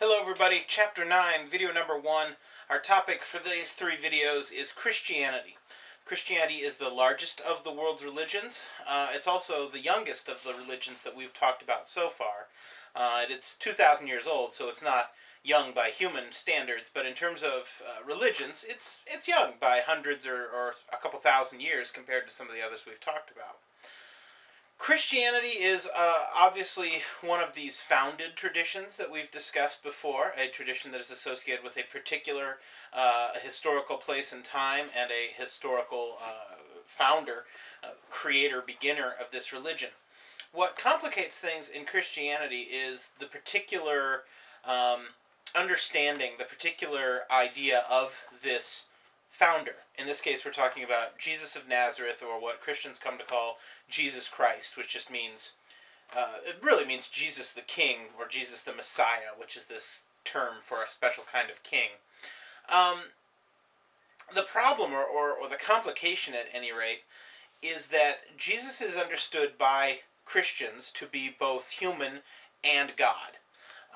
Hello everybody, Chapter 9, Video number 1. Our topic for these 3 videos is Christianity. Christianity is the largest of the world's religions. It's also the youngest of the religions that we've talked about so far. It's 2,000 years old, so it's not young by human standards, but in terms of religions, it's young by hundreds or a couple thousand years compared to some of the others we've talked about. Christianity is obviously one of these founded traditions that we've discussed before, a tradition that is associated with a particular historical place and time and a historical founder, creator, beginner of this religion. What complicates things in Christianity is the particular understanding, the particular idea of this founder. In this case, we're talking about Jesus of Nazareth, or what Christians come to call Jesus Christ, which just means, it really means Jesus the King, or Jesus the Messiah, which is this term for a special kind of king. The problem, or the complication at any rate, is that Jesus is understood by Christians to be both human and God.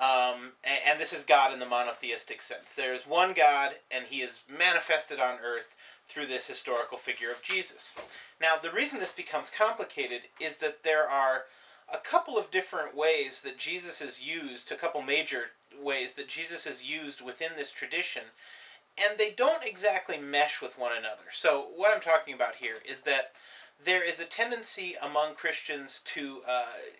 And this is God in the monotheistic sense. There is one God, and he is manifested on earth through this historical figure of Jesus. Now, the reason this becomes complicated is that there are a couple of different ways that Jesus is used, a couple major ways that Jesus is used within this tradition, and they don't exactly mesh with one another. So what I'm talking about here is that there is a tendency among Christians to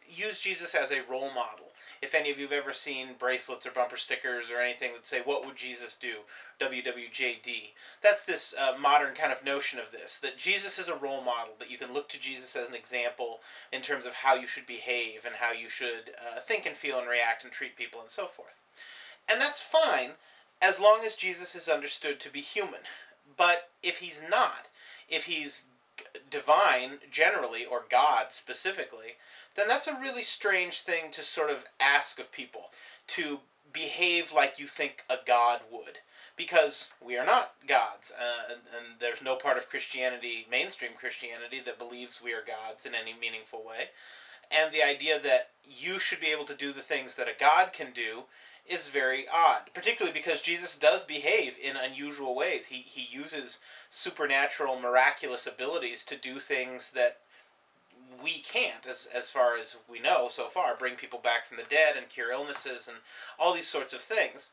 use Jesus as a role model. If any of you have ever seen bracelets or bumper stickers or anything that say, "What would Jesus do?" WWJD. That's this modern kind of notion of this, that Jesus is a role model, that you can look to Jesus as an example in terms of how you should behave and how you should think and feel and react and treat people and so forth. And that's fine as long as Jesus is understood to be human. But if he's not, if he's divine generally, or God specifically, then that's a really strange thing to sort of ask of people, to behave like you think a God would. Because we are not gods, and there's no part of Christianity, mainstream Christianity, that believes we are gods in any meaningful way. And the idea that you should be able to do the things that a God can do is very odd, particularly because Jesus does behave in unusual ways. He uses supernatural, miraculous abilities to do things that we can't, as far as we know so far, bring people back from the dead and cure illnesses and all these sorts of things.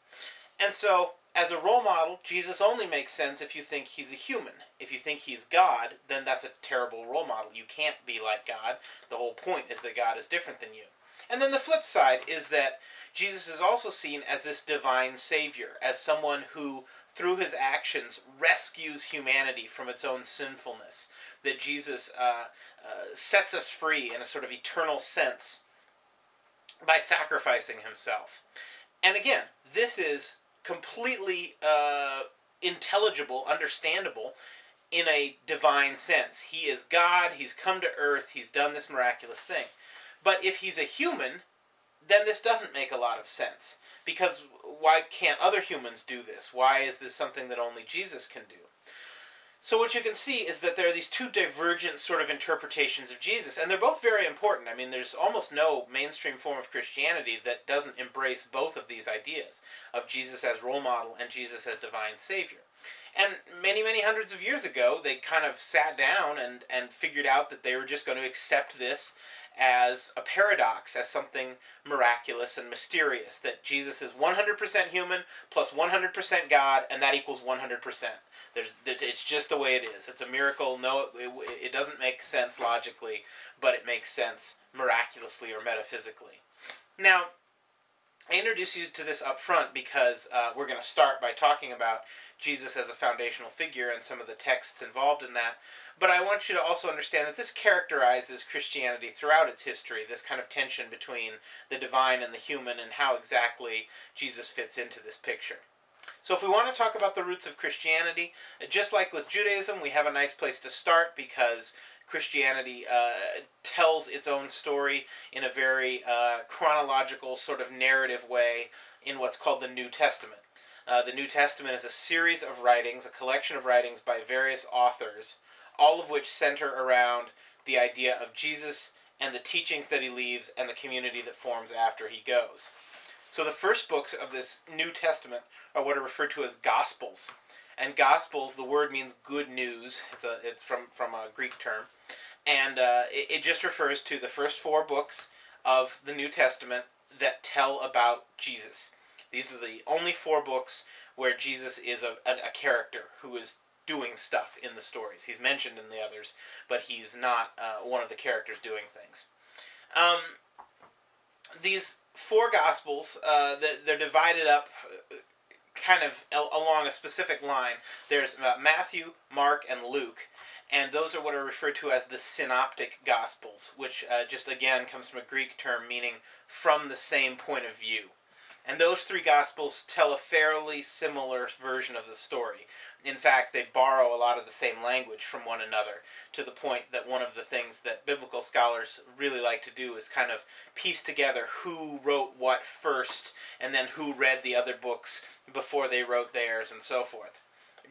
And so, as a role model, Jesus only makes sense if you think he's a human. If you think he's God, then that's a terrible role model. You can't be like God. The whole point is that God is different than you. And then the flip side is that Jesus is also seen as this divine savior, as someone who, through his actions, rescues humanity from its own sinfulness. That Jesus sets us free in a sort of eternal sense by sacrificing himself. And again, this is completely intelligible, understandable, in a divine sense. He is God, he's come to earth, he's done this miraculous thing. But if he's a human, then this doesn't make a lot of sense. Because why can't other humans do this? Why is this something that only Jesus can do? So what you can see is that there are these two divergent sort of interpretations of Jesus, and they're both very important. I mean, there's almost no mainstream form of Christianity that doesn't embrace both of these ideas, of Jesus as role model and Jesus as divine savior. And many, many hundreds of years ago, they kind of sat down and figured out that they were just going to accept this as a paradox, as something miraculous and mysterious, that Jesus is 100% human plus 100% God, and that equals 100%. It's just the way it is. It's a miracle. No, it doesn't make sense logically, but it makes sense miraculously or metaphysically. Now, I introduce you to this up front because we're going to start by talking about Jesus as a foundational figure and some of the texts involved in that. But I want you to also understand that this characterizes Christianity throughout its history, this kind of tension between the divine and the human, and how exactly Jesus fits into this picture. So if we want to talk about the roots of Christianity, just like with Judaism, we have a nice place to start because Christianity tells its own story in a very chronological sort of narrative way in what's called the New Testament. The New Testament is a series of writings, a collection of writings by various authors, all of which center around the idea of Jesus and the teachings that he leaves and the community that forms after he goes. So the first books of this New Testament are what are referred to as Gospels. And Gospels, the word means good news. It's from a Greek term. And it just refers to the first 4 books of the New Testament that tell about Jesus. These are the only 4 books where Jesus is a character who is doing stuff in the stories. He's mentioned in the others, but he's not one of the characters doing things. These 4 Gospels, they're divided up kind of along a specific line. There's Matthew, Mark, and Luke, and those are what are referred to as the Synoptic Gospels, which just again comes from a Greek term meaning from the same point of view. And those 3 Gospels tell a fairly similar version of the story. In fact, they borrow a lot of the same language from one another, to the point that one of the things that biblical scholars really like to do is kind of piece together who wrote what first, and then who read the other books before they wrote theirs, and so forth.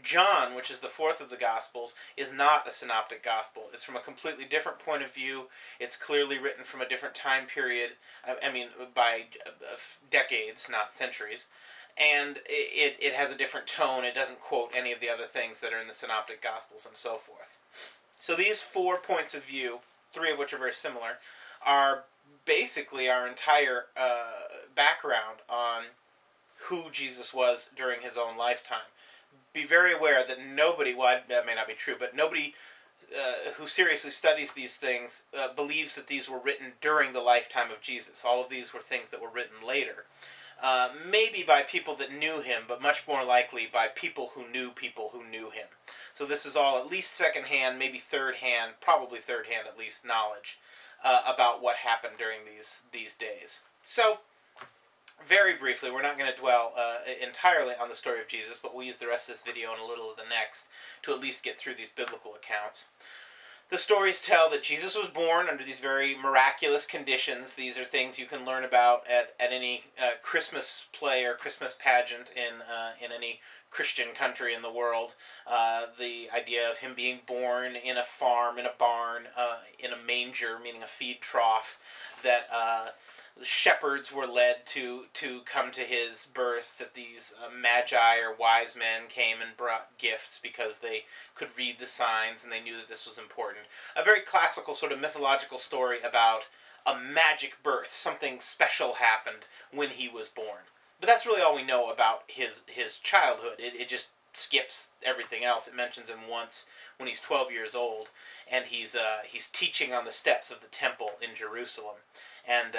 John, which is the 4th of the Gospels, is not a synoptic gospel. It's from a completely different point of view. It's clearly written from a different time period, I mean, by decades, not centuries. And it has a different tone. It doesn't quote any of the other things that are in the synoptic gospels and so forth. So these 4 points of view, 3 of which are very similar, are basically our entire background on who Jesus was during his own lifetime. Be very aware that nobody, well, that may not be true, but nobody who seriously studies these things believes that these were written during the lifetime of Jesus. All of these were things that were written later. Maybe by people that knew him, but much more likely by people who knew him. So this is all at least second-hand, maybe third-hand, probably third-hand at least, knowledge about what happened during these days. So, very briefly, we're not going to dwell entirely on the story of Jesus, but we'll use the rest of this video and a little of the next to at least get through these biblical accounts. The stories tell that Jesus was born under these very miraculous conditions. These are things you can learn about at any Christmas play or Christmas pageant in any Christian country in the world. The idea of him being born in a farm, in a barn, in a manger, meaning a feed trough, that the shepherds were led to come to his birth, that these magi or wise men came and brought gifts because they could read the signs and they knew that this was important. A very classical sort of mythological story about a magic birth. Something special happened when he was born. But that's really all we know about his childhood. It just skips everything else. It mentions him once when he's 12 years old, and he's teaching on the steps of the temple in Jerusalem. And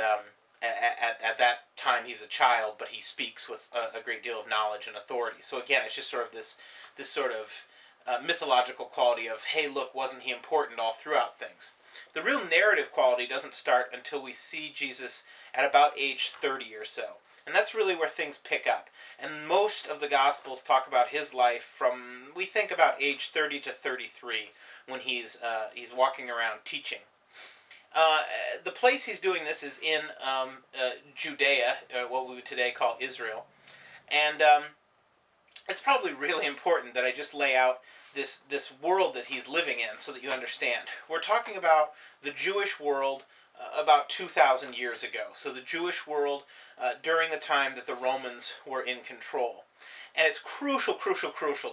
at that time he's a child, but he speaks with a great deal of knowledge and authority. So again, it's just sort of this sort of mythological quality of, hey, look, wasn't he important all throughout things? The real narrative quality doesn't start until we see Jesus at about age 30 or so. And that's really where things pick up. And most of the Gospels talk about his life from, we think, about age 30 to 33, when he's walking around teaching. The place he's doing this is in Judea, what we would today call Israel. And it's probably really important that I just lay out this world that he's living in so that you understand. We're talking about the Jewish world about 2,000 years ago. So the Jewish world during the time that the Romans were in control. And it's crucial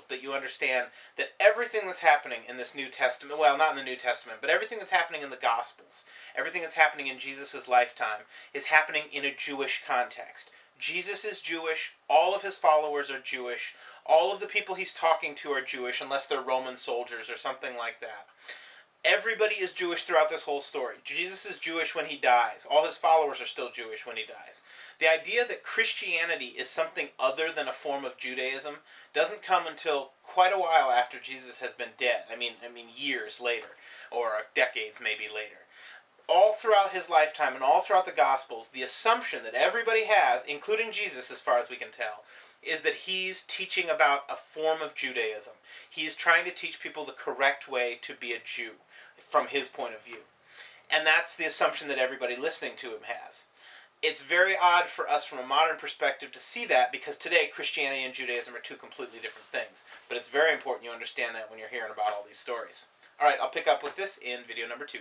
that you understand that everything that's happening in this New Testament, well, not in the New Testament, but everything that's happening in the Gospels, everything that's happening in Jesus' lifetime, is happening in a Jewish context. Jesus is Jewish, all of his followers are Jewish, all of the people he's talking to are Jewish, unless they're Roman soldiers or something like that. Everybody is Jewish throughout this whole story. Jesus is Jewish when he dies. All his followers are still Jewish when he dies. The idea that Christianity is something other than a form of Judaism doesn't come until quite a while after Jesus has been dead. I mean years later, or decades maybe later. All throughout his lifetime and all throughout the Gospels, the assumption that everybody has, including Jesus as far as we can tell, is that he's teaching about a form of Judaism. He's trying to teach people the correct way to be a Jew, from his point of view. And that's the assumption that everybody listening to him has. It's very odd for us from a modern perspective to see that, because today Christianity and Judaism are two completely different things. But it's very important you understand that when you're hearing about all these stories. Alright, I'll pick up with this in video number 2.